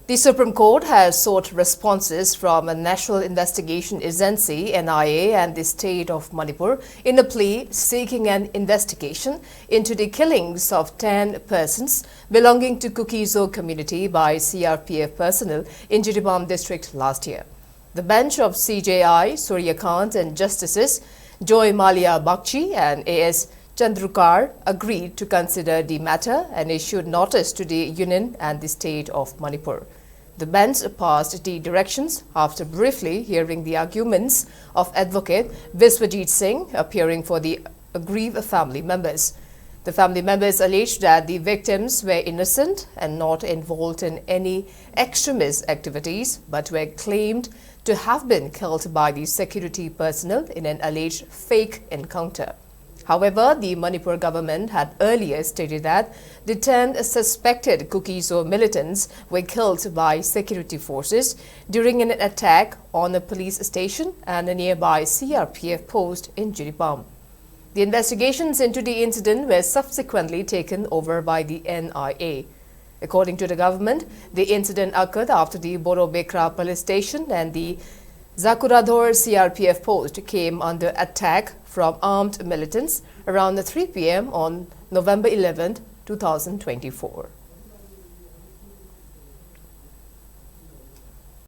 The Supreme Court has sought responses from a National Investigation Agency (NIA) and the state of Manipur in a plea seeking an investigation into the killings of 10 persons belonging to Kuki community by CRPF personnel in Jiribam district last year. The bench of CJI Suryakant and Justices Joy Malia Bakchi and A.S. Chandrukar agreed to consider the matter and issued notice to the Union and the state of Manipur. The bench passed the directions after briefly hearing the arguments of Advocate Viswajit Singh appearing for the aggrieved family members. The family members alleged that the victims were innocent and not involved in any extremist activities but were claimed to have been killed by the security personnel in an alleged fake encounter. However, the Manipur government had earlier stated that the 10 suspected Kuki militants were killed by security forces during an attack on a police station and a nearby CRPF post in Jiribam. The investigations into the incident were subsequently taken over by the NIA. According to the government, the incident occurred after the Borobekra police station and the Zakuradhor CRPF post came under attack from armed militants around 3 p.m. on November 11, 2024.